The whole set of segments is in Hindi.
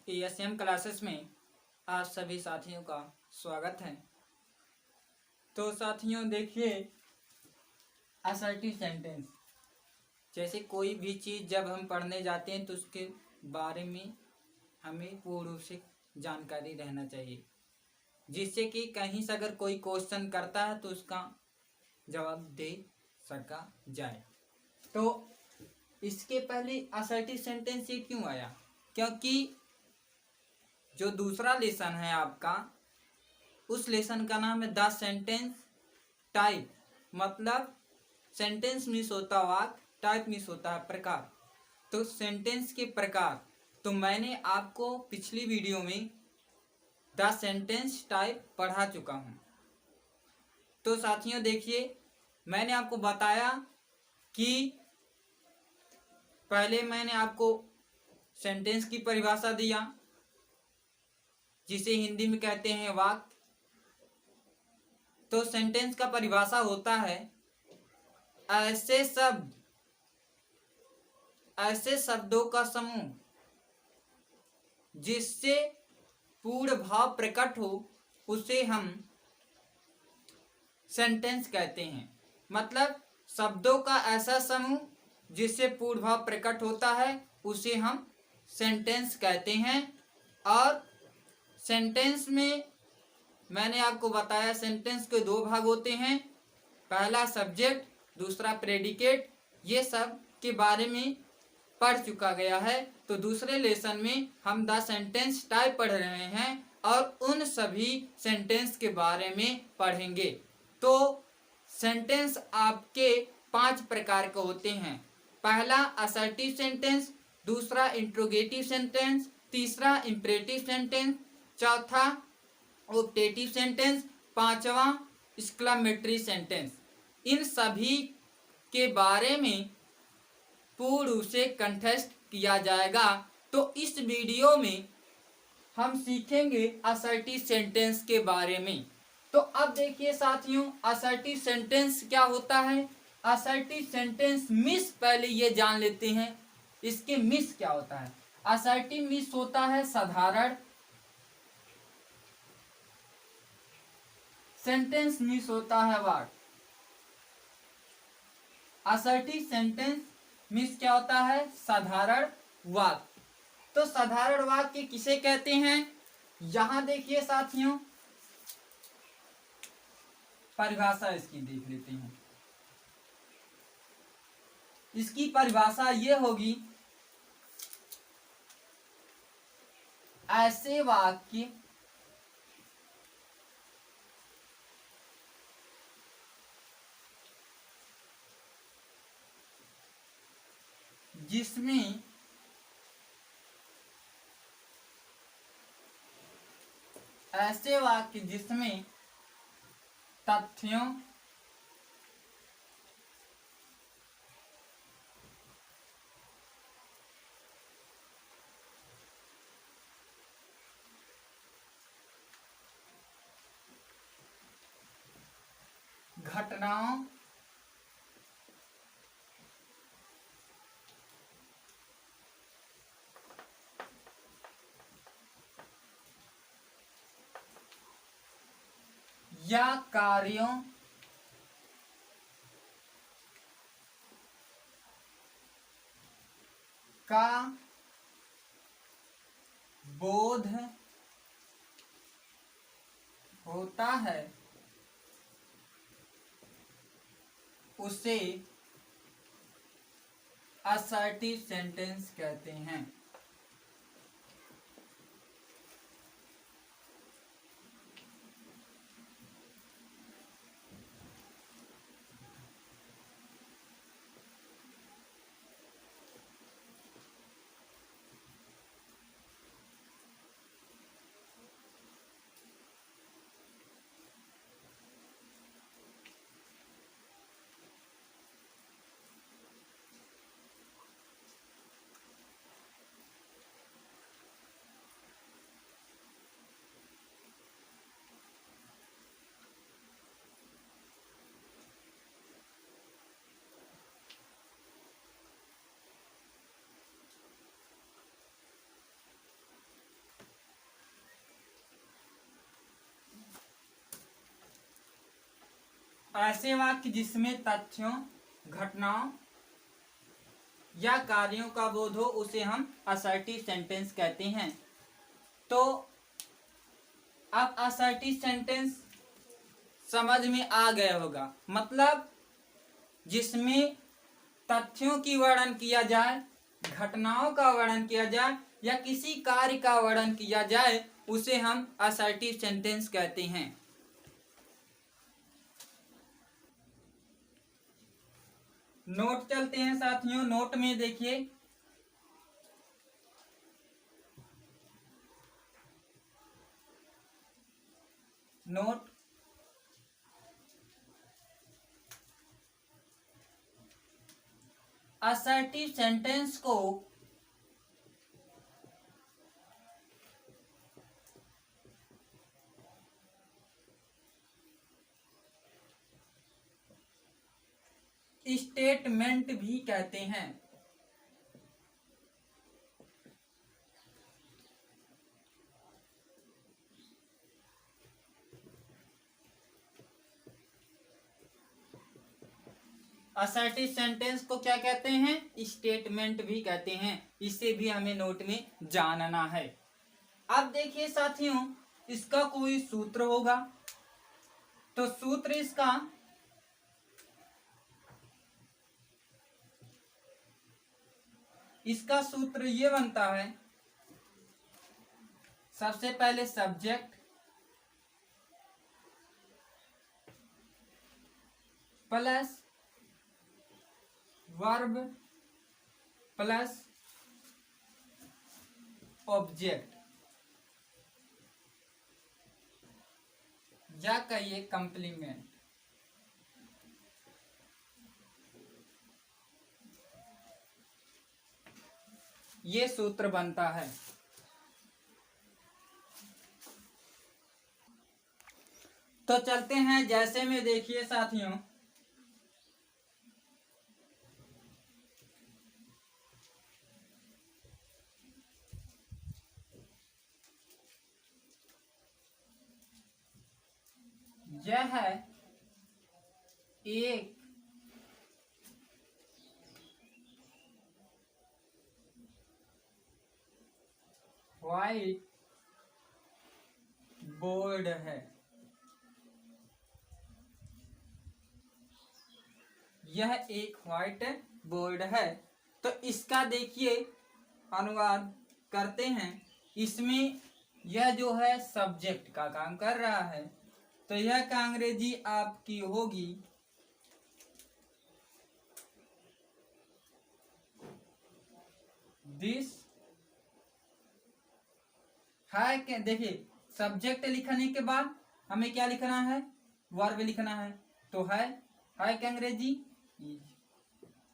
ASM क्लासेस में आप सभी साथियों का स्वागत है। तो साथियों देखिए, असर्टिव सेंटेंस जैसे कोई भी चीज़ जब हम पढ़ने जाते हैं तो उसके बारे में हमें पूर्ण रूप से जानकारी रहना चाहिए, जिससे कि कहीं से अगर कोई क्वेश्चन करता है तो उसका जवाब दे सका जाए। तो इसके पहले असर्टिव सेंटेंस ये क्यों आया? क्योंकि जो दूसरा लेसन है आपका, उस लेसन का नाम है द सेंटेंस टाइप। मतलब सेंटेंस मीन्स होता वाक्य, टाइप मीन्स होता है प्रकार। तो सेंटेंस के प्रकार, तो मैंने आपको पिछली वीडियो में द सेंटेंस टाइप पढ़ा चुका हूं। तो साथियों देखिए, मैंने आपको बताया कि पहले मैंने आपको सेंटेंस की परिभाषा दिया, जिसे हिंदी में कहते हैं वाक्य। तो सेंटेंस का परिभाषा होता है ऐसे शब्दों का समूह जिससे पूर्ण भाव प्रकट हो, उसे हम सेंटेंस कहते हैं। मतलब शब्दों का ऐसा समूह जिससे पूर्ण भाव प्रकट होता है, उसे हम सेंटेंस कहते हैं। और सेंटेंस में मैंने आपको बताया, सेंटेंस के दो भाग होते हैं, पहला सब्जेक्ट, दूसरा प्रेडिकेट। ये सब के बारे में पढ़ चुका गया है। तो दूसरे लेसन में हम द सेंटेंस टाइप पढ़ रहे हैं और उन सभी सेंटेंस के बारे में पढ़ेंगे। तो सेंटेंस आपके 5 प्रकार के होते हैं। पहला असर्टिव सेंटेंस, दूसरा इंट्रोगेटिव सेंटेंस, तीसरा इंपरेटिव सेंटेंस, चौथा ऑप्टेटिव सेंटेंस, पांचवा एक्सक्लेमेटरी सेंटेंस। इन सभी के बारे में पूर्ण रूप से कंठस्थ किया जाएगा। तो इस वीडियो में हम सीखेंगे असर्टिव सेंटेंस के बारे में। तो अब देखिए साथियों, असर्टिव सेंटेंस क्या होता है। असर्टिव सेंटेंस मिस पहले ये जान लेते हैं, इसके मिस क्या होता है। असर्टिव मिस होता है साधारण, सेंटेंस मिस होता है वाक्य। असर्टिव सेंटेंस मिस क्या होता है, साधारण वाक्य। तो साधारण वाक्य किसे कहते हैं, यहां देखिए साथियों, परिभाषा इसकी देख लेते हैं। इसकी परिभाषा ये होगी, ऐसे वाक्य जिसमें तथ्यों घटनाओं या कार्यों का बोध होता है, उसे असर्टिव सेंटेंस कहते हैं। ऐसे वाक्य जिसमें तथ्यों, घटनाओं या कार्यों का बोध हो उसे हम असर्टिव सेंटेंस कहते हैं। तो अब असर्टिव सेंटेंस समझ में आ गया होगा, मतलब जिसमें तथ्यों की वर्णन किया जाए, घटनाओं का वर्णन किया जाए या किसी कार्य का वर्णन किया जाए उसे हम असर्टिव सेंटेंस कहते हैं। नोट चलते हैं साथियों। नोट में देखिए, नोट असर्टिव सेंटेंस को स्टेटमेंट भी कहते हैं। असर्टिव सेंटेंस को क्या कहते हैं? स्टेटमेंट भी कहते हैं। इसे भी हमें नोट में जानना है। अब देखिए साथियों, इसका कोई सूत्र होगा, तो सूत्र इसका सूत्र ये बनता है, सबसे पहले subject plus verb plus object, या कहिए कंप्लीमेंट। ये सूत्र बनता है। तो चलते हैं जैसे में, देखिए साथियों, यह है एक व्हाइट बोर्ड है। यह एक व्हाइट बोर्ड है। तो इसका देखिए अनुवाद करते हैं। इसमें यह जो है सब्जेक्ट का काम कर रहा है, तो यह का अंग्रेजी आपकी होगी दिस है। क्या देखिए, सब्जेक्ट लिखने के बाद हमें क्या लिखना है? वर्ब लिखना है। तो है क्या अंग्रेजी? इज।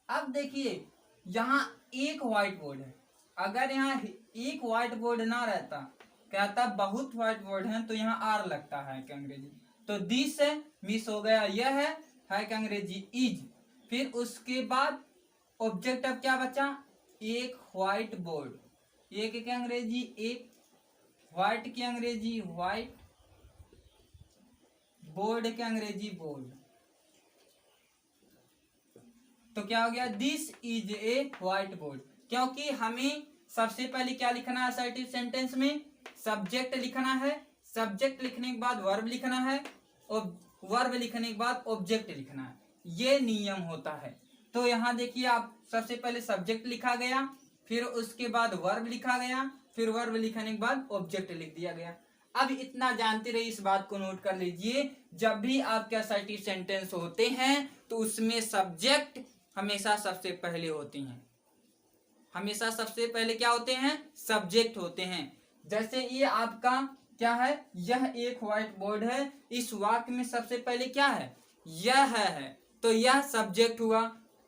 अब देखिए यहाँ एक व्हाइट बोर्ड है। अगर यहाँ एक व्हाइट बोर्ड ना रहता, कहता बहुत व्हाइट बोर्ड है, तो यहाँ आर लगता है क्या अंग्रेजी। तो दिस है, मिस हो गया। यह है क्या अंग्रेजी? इज। फिर उसके बाद ऑब्जेक्ट अब क्या बचा? एक व्हाइट बोर्ड। एक क्या अंग्रेजी? एक। व्हाइट की अंग्रेजी व्हाइट, बोर्ड के अंग्रेजी बोर्ड। तो क्या हो गया? This is a white board. क्योंकि हमें सबसे पहले क्या लिखना है असर्टिव सेंटेंस में? सब्जेक्ट लिखना है। सब्जेक्ट लिखने के बाद वर्ब लिखना है, और वर्ब लिखने के बाद ऑब्जेक्ट लिखना है। ये नियम होता है। तो यहाँ देखिए, आप सबसे पहले सब्जेक्ट लिखा गया, फिर उसके बाद वर्ब लिखा गया, फिर वर्ब लिखने के बाद ऑब्जेक्ट लिख दिया गया। अब इतना जानते रहिए, इस बात को नोट कर लीजिए, जब भी आपके असर्टिव सेंटेंस होते हैं तो उसमें सब्जेक्ट हमेशा सबसे पहले होते हैं। हमेशा सबसे पहले क्या होते हैं? सब्जेक्ट होते हैं। जैसे ये आपका क्या है? यह एक व्हाइट बोर्ड है। इस वाक्य में सबसे पहले क्या है? यह है। तो यह सब्जेक्ट हुआ,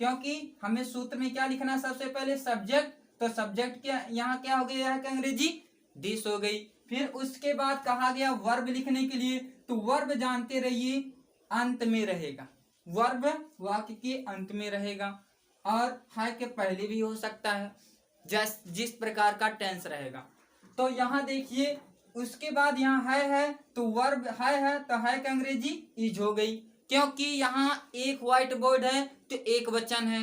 क्योंकि हमें सूत्र में क्या लिखना है? सबसे पहले सब्जेक्ट। तो सब्जेक्ट क्या यहाँ क्या हो गया है? अंग्रेजी दिस हो गई। फिर उसके बाद कहा गया वर्ब लिखने के लिए, तो वर्ब जानते रहिए अंत में रहेगा। वर्ब वाक्य के अंत में रहेगा, और है के पहले भी हो सकता है, जिस प्रकार का टेंस रहेगा। तो यहाँ देखिए, उसके बाद यहाँ है तो वर्ब है तो है क्या अंग्रेजी? इज हो गई। क्योंकि यहाँ एक व्हाइट बोर्ड है तो एक वचन है।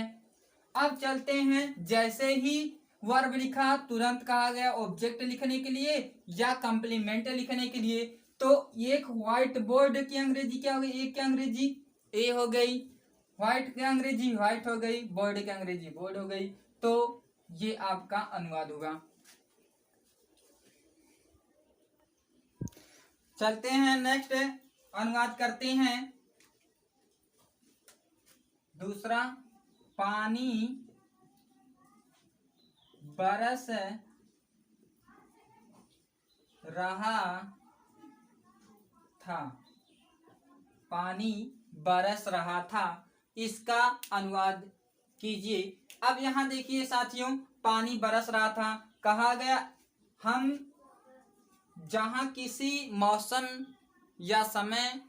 अब चलते हैं, जैसे ही वर्ब लिखा तुरंत कहा गया ऑब्जेक्ट लिखने के लिए या कंप्लीमेंट लिखने के लिए। तो एक व्हाइट बोर्ड की अंग्रेजी क्या हो गई, एक की अंग्रेजी ए हो गई, व्हाइट की अंग्रेजी व्हाइट हो गई, बोर्ड की अंग्रेजी बोर्ड हो गई। तो ये आपका अनुवाद होगा। चलते हैं नेक्स्ट, अनुवाद करते हैं। दूसरा, पानी बरस रहा था, पानी बरस रहा था, इसका अनुवाद कीजिए। अब यहाँ देखिए साथियों, पानी बरस रहा था कहा गया, हम जहाँ किसी मौसम या समय,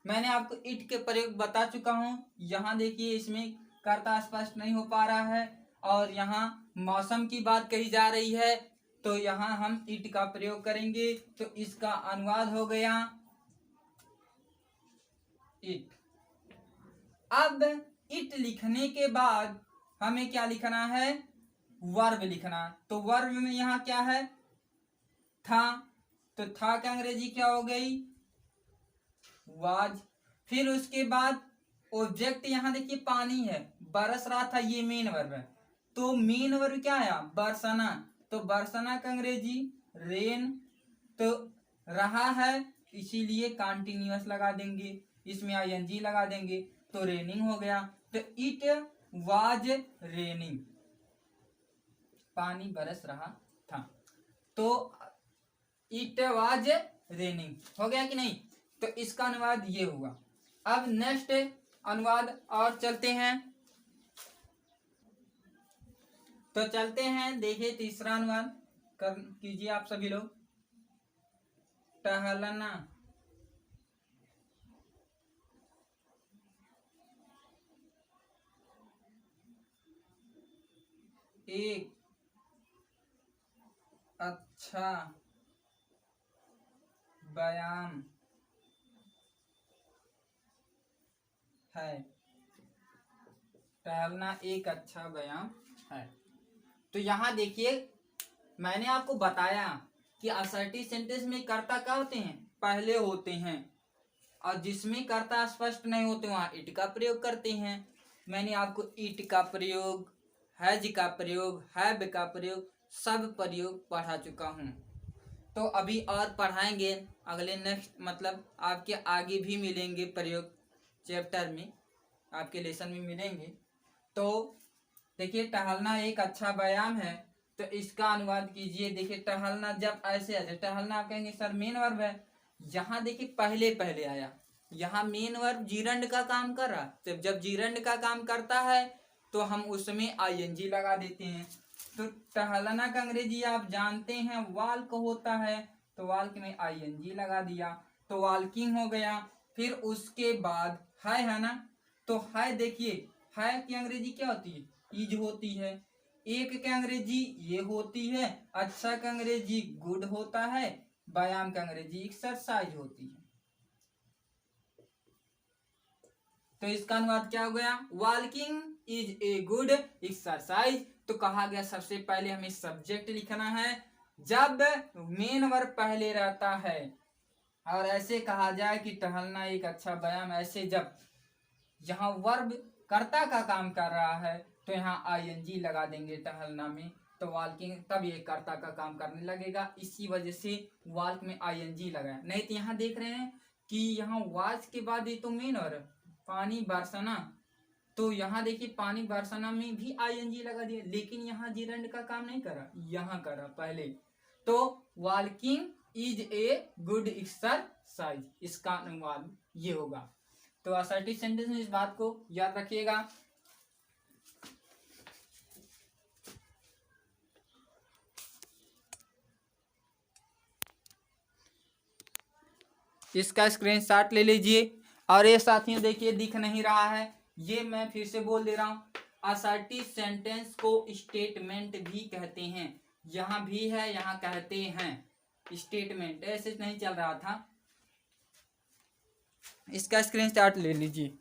मैंने आपको इट के प्रयोग बता चुका हूँ। यहाँ देखिए इसमें कर्ता स्पष्ट नहीं हो पा रहा है और यहाँ मौसम की बात कही जा रही है, तो यहाँ हम इट का प्रयोग करेंगे। तो इसका अनुवाद हो गया इट। अब इट लिखने के बाद हमें क्या लिखना है, वर्ब लिखना। तो वर्ब में यहाँ क्या है, था, तो था की अंग्रेजी क्या हो गई, वाज। फिर उसके बाद ऑब्जेक्ट यहाँ देखिए पानी है, बरस रहा था, ये मेन वर्ब है। तो मेन वर्ब क्या आया, बरसना। तो बरसना का अंग्रेजी रेन। तो रहा है इसीलिए कंटिन्यूअस लगा देंगे, इसमें आईएनजी लगा देंगे, तो रेनिंग हो गया। तो इट वाज रेनिंग, पानी बरस रहा था। तो इट वाज रेनिंग हो गया कि नहीं। तो इसका अनुवाद ये हुआ। अब नेक्स्ट अनुवाद और चलते हैं। तो चलते हैं, देखिए तीसरा अनुवाद कर कीजिए आप सभी लोग। टहलना, एक अच्छा व्यायाम है, टहलना एक अच्छा व्यायाम है। तो यहाँ देखिए मैंने आपको बताया कि असर्टिव सेंटेंस में कर्ता क्या होते हैं, पहले होते हैं, और जिसमें कर्ता स्पष्ट नहीं होते वहां इट का प्रयोग करते हैं। मैंने आपको इट का प्रयोग, हैज का प्रयोग, हैव का प्रयोग, सब प्रयोग पढ़ा चुका हूँ। तो अभी और पढ़ाएंगे अगले नेक्स्ट, मतलब आपके आगे भी मिलेंगे प्रयोग, चैप्टर में आपके लेसन में मिलेंगे। तो देखिए टहलना एक अच्छा व्यायाम है, तो इसका अनुवाद कीजिए। देखिए टहलना जब ऐसे ऐसे, टहलना आप कहेंगे सर मेन वर्ब है, यहाँ देखिए पहले पहले आया, यहाँ मेन वर्ब जीरंड का काम कर रहा। तो जब जीरंड का काम करता है तो हम उसमें आईएनजी लगा देते हैं। तो टहलना का अंग्रेजी आप जानते हैं वॉक होता है, तो वॉक में आईएनजी लगा दिया, तो वॉकिंग हो गया। फिर उसके बाद है ना, तो है देखिए है की अंग्रेजी क्या होती है, इज होती है। एक के अंग्रेजी ये होती है, अच्छा का अंग्रेजी गुड होता है, व्यायाम का अंग्रेजी एक्सरसाइज होती है। तो इसका अनुवाद क्या हो गया, walking is a good exercise. तो कहा गया सबसे पहले हमें सब्जेक्ट लिखना है जब मेन वर्ब पहले रहता है, और ऐसे कहा जाए कि टहलना एक अच्छा व्यायाम, ऐसे जब यहाँ वर्ब कर्ता का काम कर रहा है तो यहाँ आईएनजी लगा देंगे टहलना में, तो वॉकिंग तब ये कर्ता का काम करने लगेगा। इसी वजह से वॉक में आईएनजी लगा, नहीं तो यहाँ देख रहे हैं कि यहाँ वाज के बाद ये तो मेन वर्ब पानी बरसना, तो यहाँ देखिए पानी बरसना में भी आईएनजी लगा दिया, लेकिन यहाँ जीरंड का काम नहीं करा, यहाँ करा पहले। तो walking is a good exercise, इसका अनुवाद ये होगा। तो असर्टिव सेंटेंस में इस बात को याद रखिएगा। इसका स्क्रीनशॉट ले लीजिए। और ये साथियों देखिए दिख नहीं रहा है, ये मैं फिर से बोल दे रहा हूँ, असर्टिव सेंटेंस को स्टेटमेंट भी कहते हैं। यहाँ भी है, यहाँ कहते हैं स्टेटमेंट, ऐसे नहीं चल रहा था। इसका स्क्रीनशॉट ले लीजिए।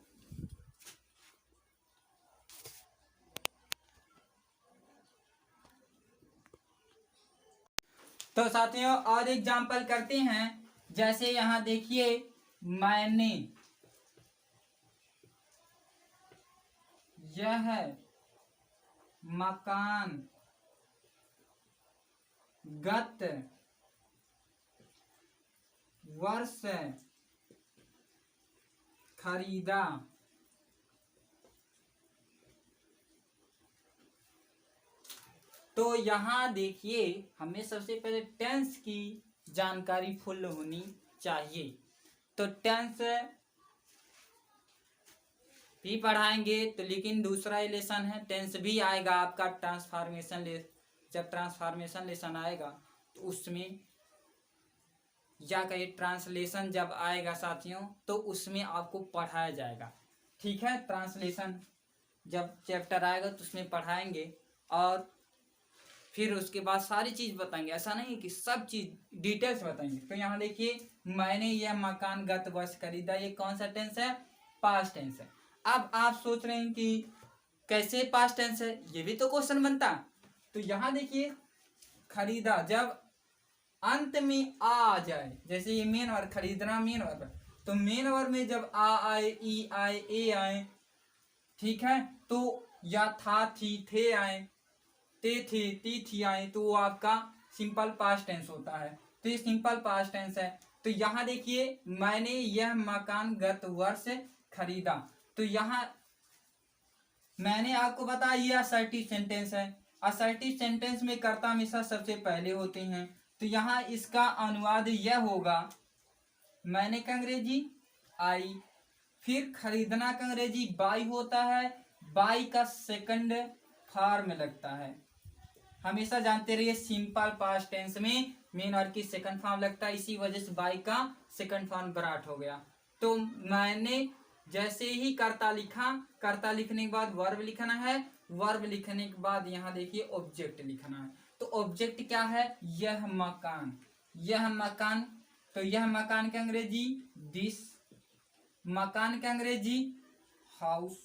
तो साथियों और एग्जाम्पल करते हैं। जैसे यहाँ देखिए, मैंने, यह मकान गत वर्ष खरीदा। तो यहाँ देखिए, हमें सबसे पहले टेंस की जानकारी फुल होनी चाहिए। तो टेंस भी पढ़ाएंगे तो, लेकिन दूसरा लेसन है, टेंस भी आएगा आपका ट्रांसफॉर्मेशन जब ट्रांसफॉर्मेशन लेसन आएगा तो उसमें, या कहीं ट्रांसलेशन जब आएगा साथियों तो उसमें आपको पढ़ाया जाएगा। ठीक है, ट्रांसलेशन जब चैप्टर आएगा तो उसमें पढ़ाएंगे और फिर उसके बाद सारी चीज बताएंगे। ऐसा नहीं कि सब चीज डिटेल्स बताएंगे। तो यहाँ देखिए, मैंने यह मकान गत वर्ष खरीदा, ये कौन सा टेंस है? पास्ट टेंस है। अब आप सोच रहे हैं कि कैसे पास्ट टेंस है, ये भी तो क्वेश्चन बनता। तो यहाँ देखिए, खरीदा जब अंत में आ जाए, जैसे ये मेन वर्ब, खरीदना मेन वर्ब, तो मेन वर्ब में जब आ आए, ई आए, ए आए, ठीक है, तो या था, थी, थे आए, ते थे, ती थी आए, तो वो आपका सिंपल पास्ट टेंस होता है। तो ये सिंपल पास्ट टेंस है। तो यहाँ देखिए, मैंने यह मकान गत वर्ष खरीदा। तो यहाँ मैंने आपको बताया ये असर्टिव सेंटेंस है। असर्टिव सेंटेंस में कर्ता हमेशा सबसे पहले होते हैं। तो यहाँ इसका अनुवाद यह होगा, मैंने का अंग्रेजी आई, फिर खरीदना का अंग्रेजी बाई होता है, बाई का सेकंड फॉर्म लगता है। हमेशा जानते रहिए, सिंपल पास्ट टेंस में मेन वर्ब की सेकंड फॉर्म लगता है, इसी वजह से बाई का सेकंड फॉर्म विराट हो गया। तो मैंने जैसे ही कर्ता लिखा, कर्ता लिखने के बाद वर्ब लिखना है, वर्ब लिखने के बाद यहाँ देखिए ऑब्जेक्ट लिखना है। तो ऑब्जेक्ट क्या है? यह मकान, यह मकान। तो यह मकान के अंग्रेजी दिस, मकान के अंग्रेजी हाउस।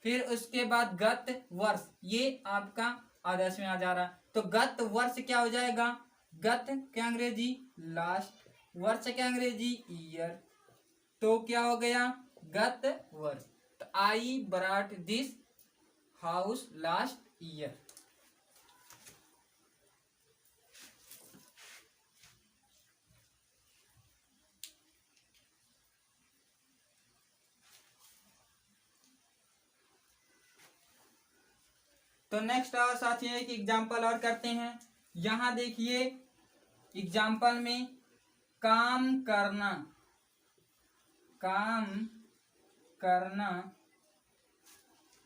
फिर उसके बाद गत वर्ष, ये आपका आदर्श में आ जा रहा है। तो गत वर्ष क्या हो जाएगा? गत के अंग्रेजी लास्ट, वर्ष के अंग्रेजी ईयर, तो क्या हो गया? गत वर्ष। तो I brought this house last year. तो नेक्स्ट और साथियों एक एग्जाम्पल और करते हैं। यहां देखिए, एग्जाम्पल में काम करना, काम करना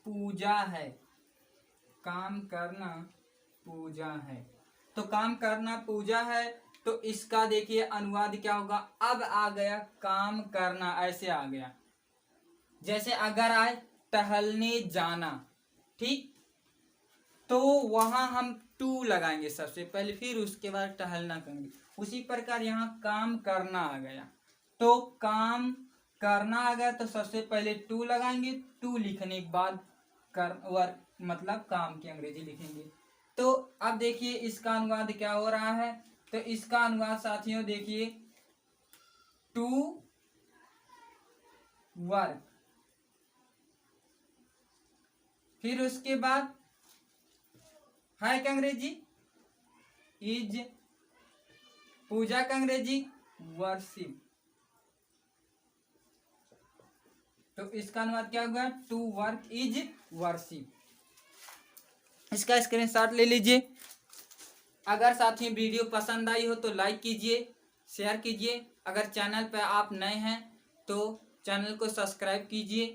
पूजा है, काम करना पूजा है। तो काम करना पूजा है, तो इसका देखिए अनुवाद क्या होगा? अब आ गया काम करना, ऐसे आ गया। जैसे अगर आए टहलने जाना, ठीक, तो वहां हम टू लगाएंगे सबसे पहले, फिर उसके बाद टहलना करेंगे। उसी प्रकार यहाँ काम करना आ गया, तो काम करना आ गया तो सबसे पहले टू लगाएंगे, टू लिखने के बाद कर वर्क मतलब काम की अंग्रेजी लिखेंगे। तो अब देखिए इसका अनुवाद क्या हो रहा है। तो इसका अनुवाद साथियों देखिए, टू वर्क, फिर उसके बाद है क्या अंग्रेजी इज, पूजा का अंग्रेजी वर्शिप। तो इसका अनुवाद क्या होगा? To work is worship. इसका स्क्रीनशॉट ले लीजिए। अगर साथ ही वीडियो पसंद आई हो तो लाइक कीजिए, शेयर कीजिए। अगर चैनल पर आप नए हैं तो चैनल को सब्सक्राइब कीजिए